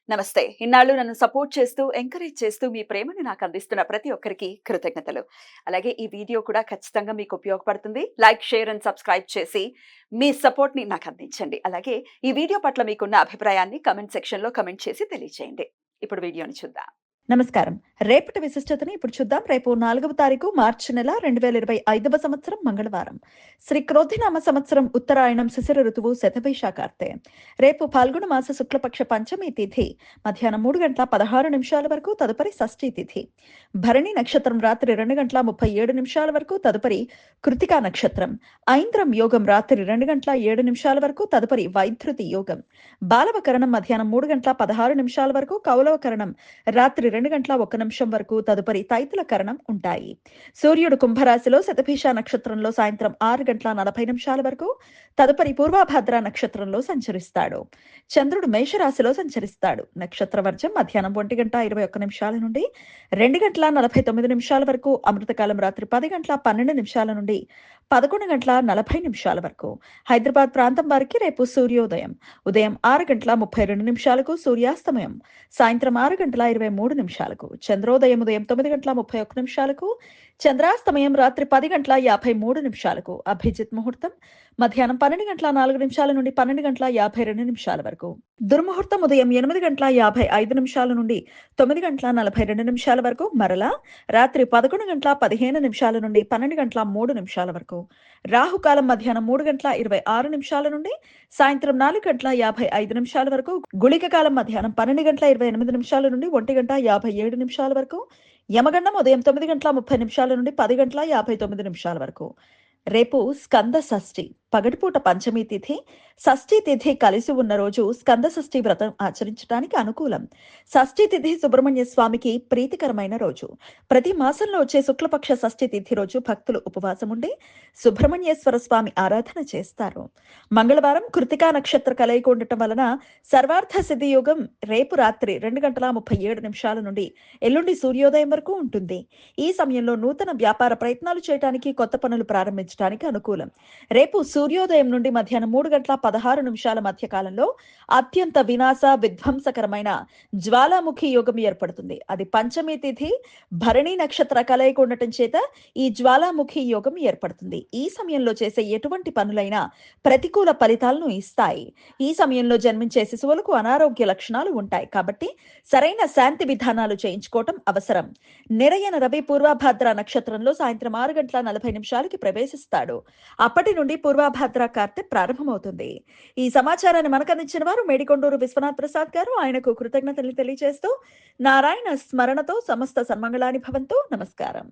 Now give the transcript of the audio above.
నమస్తే. ఇన్నాళ్ళు నన్ను సపోర్ట్ చేస్తూ, ఎంకరేజ్ చేస్తూ మీ ప్రేమను నాకు అందిస్తున్న ప్రతి ఒక్కరికి కృతజ్ఞతలు. అలాగే ఈ వీడియో కూడా ఖచ్చితంగా మీకు ఉపయోగపడుతుంది. లైక్, షేర్ అండ్ సబ్స్క్రైబ్ చేసి మీ సపోర్ట్‌ని నాకు అందించండి. అలాగే ఈ వీడియో పట్ల మీకున్న అభిప్రాయాన్ని కామెంట్ సెక్షన్‌లో కామెంట్ చేసి తెలియజేయండి. ఇప్పుడు వీడియోని చూద్దాం. నమస్కారం. రేపటి విశిష్టతని ఇప్పుడు చూద్దాం. రేపు 4వ తారీఖు మార్చి నెల 2025వ సంవత్సరం మంగళవారం. శ్రీ క్రోధినామ సంవత్సరం ఉత్తరాయణం శిశిర ఋతువు శతభిషాకార్తె. రేపు ఫాల్గుణ మాస శుక్లపక్ష పంచమి తిథి మధ్యాహ్నం 3:16 వరకు, తదుపరి షష్ఠి తిథి. భరణి నక్షత్రం రాత్రి 2:37 వరకు, తదుపరి కృతికా నక్షత్రం. ఐంద్రం యోగం రాత్రి 2:07 వరకు, తదుపరి వైధృతి యోగం. బాలవకరణం మధ్యాహ్నం 3:16 వరకు, కౌలవకరణం రాత్రి 2:01 వరకు, తదుపరి తైతుల కరణం ఉంటాయి. సూర్యుడు కుంభరాశిలో శతభిష నక్షత్రంలో సాయంత్రం 6:40 వరకు, తదుపరి పూర్వభాద్ర నక్షత్రంలో సంచరిస్తాడు. చంద్రుడు మేషరాశిలో సంచరిస్తాడు. నక్షత్ర వర్జం మధ్యాహ్నం 1:21 నుండి 2:49 వరకు, అమృతకాలం రాత్రి 10:12 నుండి 11:40 వరకు. హైదరాబాద్ ప్రాంతం వారికి రేపు సూర్యోదయం ఉదయం 6:32 సూర్యాస్తమయం సాయంత్రం 6:23 చంద్రోదయం ఉదయం 9:31 చంద్రాస్తమయం రాత్రి 10:53 అభిజిత్ ముహూర్తం మధ్యాహ్నం 12:04 నుండి 12:52 వరకు. దుర్ముహూర్తం ఉదయం 8:55 నుండి 9:42 వరకు, మరలా రాత్రి 11:15 నుండి 12:03 వరకు. రాహుకాలం మధ్యాహ్నం 3:26 నుండి సాయంత్రం 4:55 వరకు. గుళిక కాలం మధ్యాహ్నం 12:28 నుండి 1:57 వరకు. యమగండం ఉదయం 9:30 నుండి 10:59 వరకు. రేపు స్కంద షష్ఠి పగటిపూట పంచమి తిథి, షష్ఠి తిథి కలిసి ఉన్న రోజు స్కంద షష్ఠి వ్రతం ఆచరించడానికి అనుకూలం. షష్ఠి తిథి సుబ్రహ్మణ్య స్వామికి ప్రీతికరమైన రోజు. ప్రతి మాసంలో వచ్చే శుక్లపక్ష షష్ఠి తిథి రోజు భక్తులు ఉపవాసం ఉండి సుబ్రహ్మణ్యేశ్వర స్వామి ఆరాధన చేస్తారు. మంగళవారం కృతికా నక్షత్ర కలయిక ఉండటం వలన సర్వార్థ సిద్ధి యోగం రేపు రాత్రి 2:37 నుండి ఎల్లుండి సూర్యోదయం వరకు ఉంటుంది. ఈ సమయంలో నూతన వ్యాపార ప్రయత్నాలు చేయడానికి, కొత్త పనులు ప్రారంభించడానికి అనుకూలం. రేపు సూర్యోదయం నుండి మధ్యాహ్నం 3:16 మధ్య కాలంలో అత్యంత వినాశ విధ్వంసకరమైన జ్వాలాముఖి యోగం ఏర్పడుతుంది. అది పంచమి తిథి భరణి నక్షత్ర కలయిక ఉండటం చేత ఈ జ్వాలాముఖి యోగం ఏర్పడుతుంది. ఈ సమయంలో చేసే ఎటువంటి పనులైనా ప్రతికూల ఫలితాలను ఇస్తాయి. ఈ సమయంలో జన్మించే శిశువులకు అనారోగ్య లక్షణాలు ఉంటాయి కాబట్టి సరైన శాంతి విధానాలు చేయించుకోవటం అవసరం. నిరయన రవి పూర్వభాద్ర నక్షత్రంలో సాయంత్రం 6:40 ప్రవేశిస్తాడు. అప్పటి నుండి పూర్వభాద్ర కార్తె ప్రారంభమవుతుంది. ఈ సమాచారాన్ని మనకు అందించిన వారు మేడికొండూరు విశ్వనాథ్ ప్రసాద్ గారు. ఆయనకు కృతజ్ఞతలు తెలియజేస్తూ నారాయణ స్మరణతో సమస్త సన్మంగళాని భవంతు. నమస్కారం.